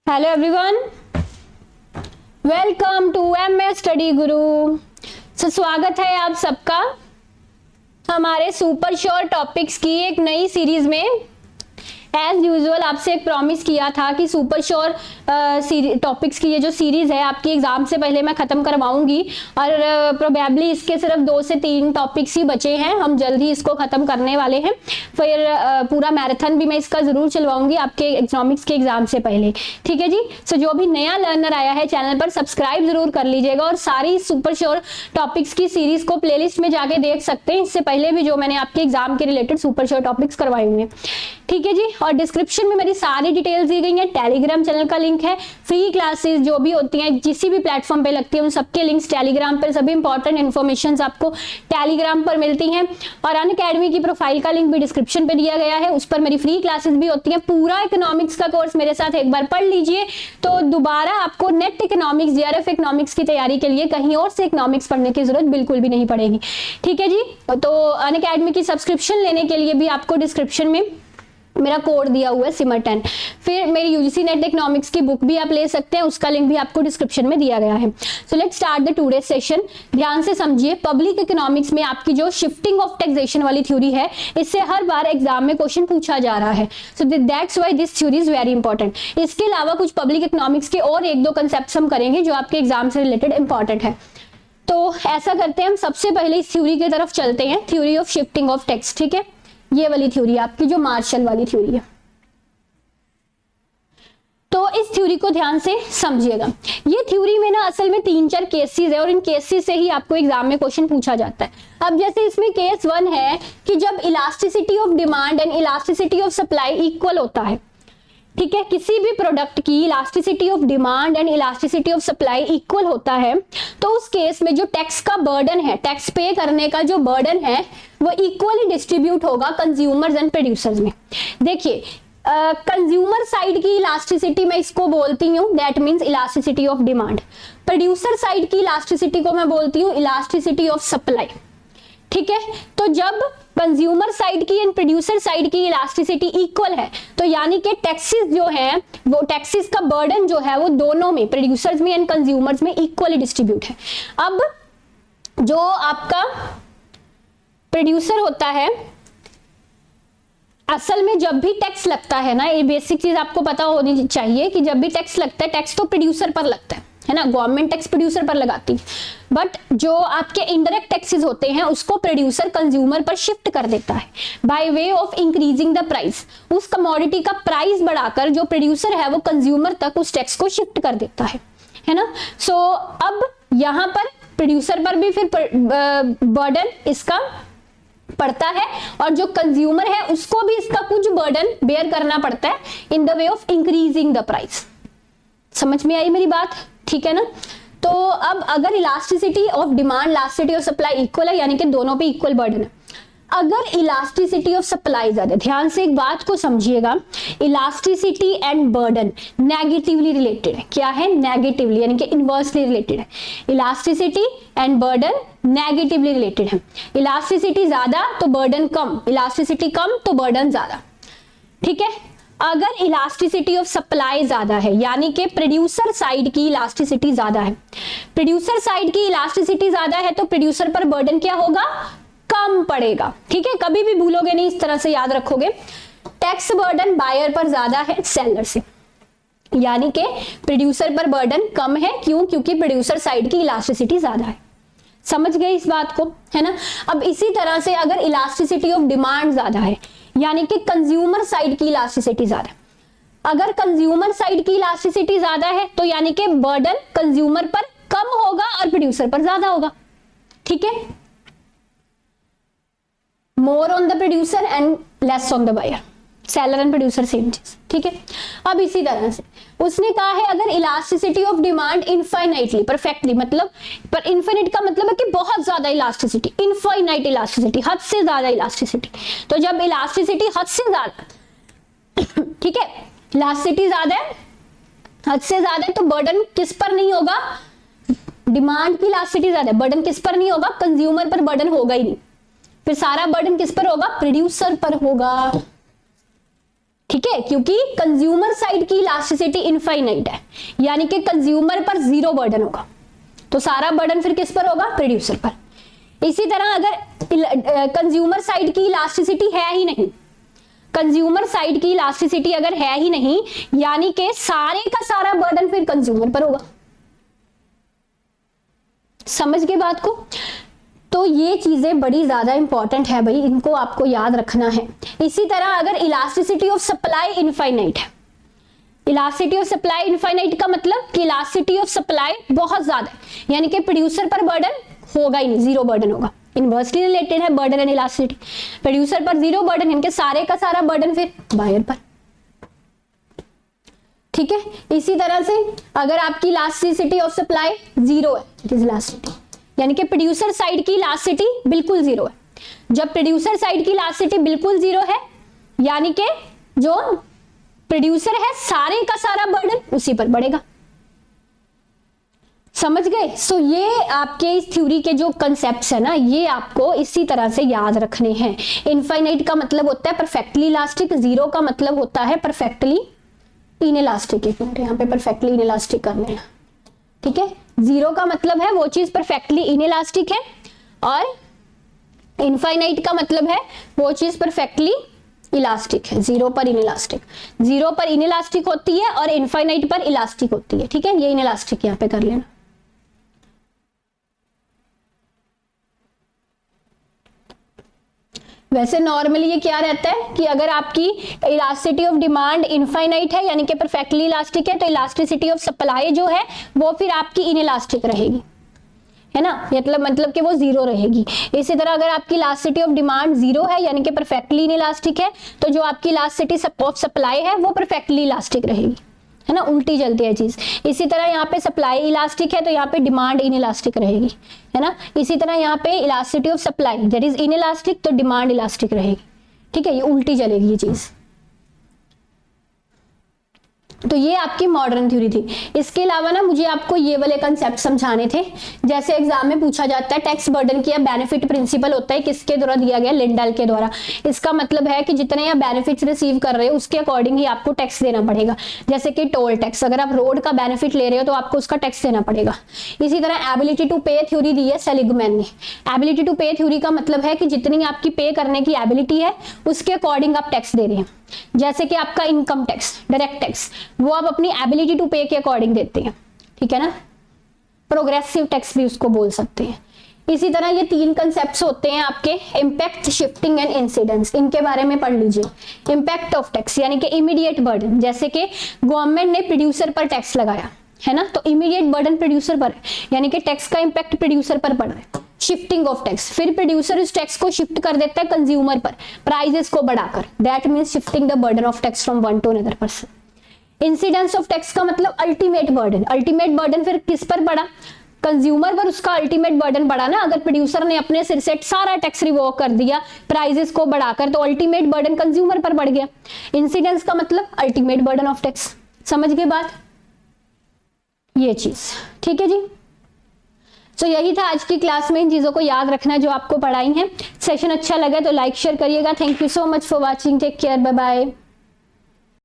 Hello everyone, welcome to MS study Guru. स्वागत है आप सबका हमारे सुपर शॉर्ट टॉपिक्स की एक नई सीरीज में। एज यूजुअल आपसे एक प्रॉमिस किया था कि सुपर शॉर्ट टॉपिक्स की ये जो सीरीज है आपकी एग्जाम से पहले मैं खत्म करवाऊंगी और प्रोबेबली इसके सिर्फ 2 से 3 टॉपिक्स ही बचे हैं। हम जल्द ही इसको खत्म करने वाले हैं। फिर पूरा मैराथन भी मैं इसका जरूर चलवाऊंगी आपके इकोनॉमिक्स के एग्जाम से पहले। ठीक है जी। सो जो भी नया लर्नर आया है चैनल पर सब्सक्राइब जरूर कर लीजिएगा और सारी सुपर शॉर्ट टॉपिक्स की सीरीज को प्लेलिस्ट में जाके देख सकते हैं। इससे पहले भी जो मैंने आपके एग्जाम के रिलेटेड सुपर शॉर्ट टॉपिक्स करवाए हुए हैं। ठीक है जी। और डिस्क्रिप्शन में मेरी सारी डिटेल्स दी गई हैं। टेलीग्राम चैनल का लिंक है, फ्री क्लासेस जो भी होती हैं जिस भी प्लेटफॉर्म पे लगती है उन सबके लिंक्स टेलीग्राम पर, सभी इंपॉर्टेंट इन्फॉर्मेशन आपको टेलीग्राम पर मिलती हैं। और अनअकैडमी की प्रोफाइल का लिंक भी डिस्क्रिप्शन पे दिया गया है, उस पर मेरी फ्री क्लासेस भी होती हैं। पूरा इकोनॉमिक्स का कोर्स मेरे साथ एक बार पढ़ लीजिए तो दोबारा आपको नेट इकोनॉमिक्स, जेआरएफ इकोनॉमिक्स की तैयारी के लिए कहीं और से इकोनॉमिक्स पढ़ने की जरूरत बिल्कुल भी नहीं पड़ेगी। ठीक है जी। तो अनअकैडमी की सब्सक्रिप्शन लेने के लिए भी आपको डिस्क्रिप्शन में मेरा कोड दिया हुआ है सिमर10। फिर मेरी यूजीसी नेट इकोनॉमिक्स की बुक भी आप ले सकते हैं, उसका लिंक भी आपको डिस्क्रिप्शन में दिया गया है। So let's start the today session. ध्यान से समझिए, पब्लिक इकोनॉमिक्स में आपकी जो शिफ्टिंग ऑफ टैक्सेशन वाली थ्योरी है इससे हर बार एग्जाम में क्वेश्चन पूछा जा रहा है। So that's why this theory is very important. इसके अलावा कुछ पब्लिक इकोनॉमिक्स के और 1-2 कंसेप्ट हम करेंगे जो आपके एग्जाम से रिलेटेड इंपॉर्टेंट है। तो ऐसा करते हैं, हम सबसे पहले इस थ्योरी की तरफ चलते हैं, theory of shifting of tax. ठीक है, ये वाली थ्योरी आपकी जो मार्शल वाली थ्योरी है। तो इस थ्योरी को ध्यान से समझिएगा। ये थ्योरी में ना असल में 3-4 केसेस है और इन केसेस से ही आपको एग्जाम में क्वेश्चन पूछा जाता है। अब जैसे इसमें केस 1 है कि जब elasticity of demand and elasticity of supply equal होता है। ठीक है, किसी भी प्रोडक्ट की elasticity of demand and elasticity of supply equal होता है तो उस केस में जो टैक्स का बर्डन है, टैक्स पे करने का जो बर्डन है वो इक्वली डिस्ट्रीब्यूट होगा कंज्यूमर्स एंड प्रोड्यूसर्स में। देखिए, कंज्यूमर साइड की इलास्टिसिटी मैं इसको बोलती हूँ, that means elasticity of demand. Producer side की इलास्टिसिटी को मैं बोलती हूँ इलास्टिसिटी ऑफ सप्लाई। ठीक है, तो जब कंज्यूमर साइड की एंड प्रोड्यूसर साइड की इलास्टिसिटी इक्वल है तो यानी कि टैक्सेस जो है वो टैक्सेस का बर्डन जो है वो दोनों में, प्रोड्यूसर्स में एंड कंज्यूमर्स में इक्वली डिस्ट्रीब्यूट है। अब जो आपका प्रोड्यूसर होता है, असल में जब भी टैक्स लगता है ना, ये बेसिक चीज आपको पता होनी चाहिए कि जब भी टैक्स लगता है टैक्स तो प्रोड्यूसर पर लगता है ना, गवर्नमेंट टैक्स प्रोड्यूसर पर लगाती है। बट जो आपके इनडायरेक्ट टैक्सेस होते हैं उसको प्रोड्यूसर कंज्यूमर पर शिफ्ट कर देता है by way of increasing the price. उस कमोडिटी का प्राइस बढ़ाकर जो प्रोड्यूसर है वो कंज्यूमर तक उस टैक्स को शिफ्ट कर देता है ना। सो अब यहाँ पर प्रोड्यूसर पर भी फिर बर्डन इसका पड़ता है और जो कंज्यूमर है उसको भी इसका कुछ बर्डन बेयर करना पड़ता है in the way of increasing the price. समझ में आई मेरी बात? ठीक है ना। तो अब अगर elasticity of demand, elasticity of supply equal है यानी कि दोनों पे इक्वल बर्डन है। अगर इलास्टिसिटी ऑफ सप्लाई ज्यादा, ध्यान से एक बात को समझिएगा, elasticity and burden negatively related है। क्या है? नेगेटिवली यानी कि इनवर्सली रिलेटेड है। Elasticity and burden negatively related है। इलास्टिसिटी ज्यादा तो बर्डन कम, इलास्टिसिटी कम तो बर्डन ज्यादा। ठीक है। अगर इलास्टिसिटी ऑफ सप्लाई ज्यादा है यानी कि प्रोड्यूसर साइड की इलास्टिसिटी ज्यादा है, प्रोड्यूसर साइड की इलास्टिसिटी ज्यादा है तो प्रोड्यूसर पर बर्डन क्या होगा? कम पड़ेगा। ठीक है, कभी भी भूलोगे नहीं, इस तरह से याद रखोगे। टैक्स बर्डन बायर पर ज्यादा है सेलर से, यानी कि प्रोड्यूसर पर बर्डन कम है। क्यों? क्योंकि प्रोड्यूसर साइड की इलास्टिसिटी ज्यादा है। समझ गए इस बात को, है ना। अब इसी तरह से अगर इलास्टिसिटी ऑफ डिमांड ज्यादा है यानी कि कंज्यूमर साइड की इलास्टिसिटी ज्यादा है, अगर कंज्यूमर साइड की इलास्टिसिटी ज्यादा है तो यानी कि बर्डन कंज्यूमर पर कम होगा और प्रोड्यूसर पर ज्यादा होगा। ठीक है, more on the producer and less on the buyer, seller and producer same चीज। ठीक है। अब इसी तरह से उसने कहा है अगर elasticity of demand infinitely, perfectly, मतलब पर इनफाइनाइट का मतलब है कि बहुत ज्यादा इलास्टिसिटी, इनफाइनाइट इलास्टिसिटी, हद से ज्यादा इलास्टिसिटी। तो जब इलास्टिसिटी हद से ज्यादा, ठीक है, इलास्टिसिटी ज्यादा है, हद से ज्यादा है, तो बर्डन किस पर नहीं होगा? डिमांड की इलास्टिसिटी ज्यादा है, बर्डन किस पर नहीं होगा? कंज्यूमर पर बर्डन होगा ही नहीं। फिर सारा बर्डन किस पर होगा? प्रोड्यूसर पर होगा। ठीक है, क्योंकि कंज्यूमर साइड की इलास्टिसिटी इनफाइनाइट है, यानी कि कंज्यूमर पर जीरो बर्डन होगा, तो सारा बर्डन फिर किस पर होगा, प्रोड्यूसर पर। इसी तरह अगर कंज्यूमर साइड की इलास्टिसिटी है ही नहीं, कंज्यूमर साइड की इलास्टिसिटी अगर है ही नहीं, यानी कि सारे का सारा बर्डन फिर कंज्यूमर पर होगा। समझ गए बात को? तो ये चीजें बड़ी ज्यादा इंपॉर्टेंट है भाई, इनको आपको याद रखना है। इसी तरह अगर इलास्टिसिटी ऑफ सप्लाई इनफाइनाइट है, इलास्टिसिटी ऑफ सप्लाई इनफाइनाइट का मतलब कि इलास्टिसिटी ऑफ सप्लाई बहुत ज्यादा है, यानी कि प्रोड्यूसर पर बर्डन होगा ही नहीं, जीरो बर्डन होगा। इनवर्सली रिलेटेड है बर्डन एंड इलास्टिसिटी, प्रोड्यूसर पर जीरो बर्डन, इनके सारे का सारा बर्डन फिर बायर पर। ठीक है, इसी तरह से अगर आपकी इलास्टिसिटी ऑफ सप्लाई जीरो है, इट इज इलास्टिसिटी, यानी कि प्रोड्यूसर साइड की इलास्टिसिटी बिल्कुल जीरो है। जब प्रोड्यूसर साइड की इलास्टिसिटी बिल्कुल जीरो है, यानी कि जो प्रोड्यूसर है सारे का सारा बर्डन उसी पर बढ़ेगा। समझ गए? सो ये आपके इस थ्योरी के जो कंसेप्ट्स है ना, ये आपको इसी तरह से याद रखने हैं। इनफाइनाइट का मतलब होता है परफेक्टली इलास्टिक, जीरो का मतलब होता है परफेक्टली इनइलास्टिक। एक मिनट, यहाँ पे परफेक्टली इनइलास्टिक कर लेना। ठीक है, जीरो का मतलब है वो चीज परफेक्टली इनइलास्टिक है, और इनफाइनाइट का मतलब है वो चीज परफेक्टली इलास्टिक है। जीरो पर इनइलास्टिक, जीरो पर इनइलास्टिक होती है और इनफाइनाइट पर इलास्टिक होती है। ठीक है, ये इनइलास्टिक यहाँ पे कर लेना। वैसे नॉर्मली ये क्या रहता है कि अगर आपकी इलास्टिसिटी ऑफ डिमांड इनफाइनाइट है, यानी कि परफेक्टली इलास्टिक है, तो इलास्टिसिटी ऑफ सप्लाई जो है वो फिर आपकी इनइलास्टिक रहेगी, है ना, मतलब कि वो जीरो रहेगी। इसी तरह अगर आपकी इलास्टिसिटी ऑफ डिमांड जीरो है, यानी कि परफेक्टली इनइलास्टिक है, तो जो आपकी इलास्टिसिटी ऑफ सप्लाई है वो परफेक्टली इलास्टिक रहेगी, है ना, उल्टी चलती है चीज। इसी तरह यहाँ पे सप्लाई इलास्टिक है तो यहाँ पे डिमांड इनइलास्टिक रहेगी, है ना। इसी तरह यहाँ पे elasticity of supply that is inelastic, तो डिमांड इलास्टिक रहेगी। ठीक है, ये उल्टी चलेगी ये चीज। तो ये आपकी मॉडर्न थ्योरी थी। इसके अलावा ना मुझे आपको ये वाले कंसेप्ट समझाने थे, जैसे एग्जाम में पूछा जाता है टैक्स बर्डन की बेनिफिट प्रिंसिपल होता है किसके द्वारा दिया गया, लिंडाल के द्वारा। इसका मतलब है कि जितने आप बेनिफिट्स रिसीव कर रहे हो उसके अकॉर्डिंग ही आपको टैक्स देना पड़ेगा। जैसे कि टोल टैक्स, अगर आप रोड का बेनिफिट ले रहे हो तो आपको उसका टैक्स देना पड़ेगा। इसी तरह एबिलिटी टू पे थ्योरी दी है सेलिगमैन ने। एबिलिटी टू पे थ्योरी का मतलब है कि जितनी आपकी पे करने की एबिलिटी है उसके अकॉर्डिंग आप टैक्स दे रहे हैं। जैसे कि आपका इनकम टैक्स, डायरेक्ट टैक्स, वो आप अपनी एबिलिटी टू पे के अकॉर्डिंग देते हैं। ठीक है ना, प्रोग्रेसिव टैक्स भी उसको बोल सकते हैं। इसी तरह ये तीन कंसेप्ट्स होते हैं आपके, इम्पैक्ट, शिफ्टिंग एंड इंसिडेंस। इनके बारे में पढ़ लीजिए। इम्पैक्ट ऑफ टैक्स यानी कि इमीडिएट बर्डन, जैसे कि गवर्नमेंट ने प्रोड्यूसर पर टैक्स लगाया, है ना, तो इमीडिएट बर्डन प्रोड्यूसर पर है, यानी कि टैक्स का इम्पैक्ट प्रोड्यूसर पर पड़ रहा है। शिफ्टिंग ऑफ टैक्स, फिर प्रोड्यूसर इस टैक्स को शिफ्ट कर देता है कंज्यूमर पर, प्राइसेस को बढ़ाकर, that means shifting the burden of tax from one two another person. Incidence of tax का मतलब अल्टीमेट बर्डन, अल्टीमेट बर्डन फिर किस पर पड़ा, कंज्यूमर पर उसका अल्टीमेट बर्डन बढ़ा ना। अगर प्रोड्यूसर ने अपने सिर से सारा टैक्स रिवोक कर दिया प्राइसेस को बढ़ाकर, तो अल्टीमेट बर्डन कंज्यूमर पर बढ़ गया। इंसिडेंस का मतलब अल्टीमेट बर्डन ऑफ टैक्स। समझ गए बात, ये चीज। ठीक है जी, तो यही था आज की क्लास में। इन चीजों को याद रखना जो आपको पढ़ाई है। सेशन अच्छा लगा तो लाइक शेयर करिएगा। Thank you so much for watching, take care, bye bye.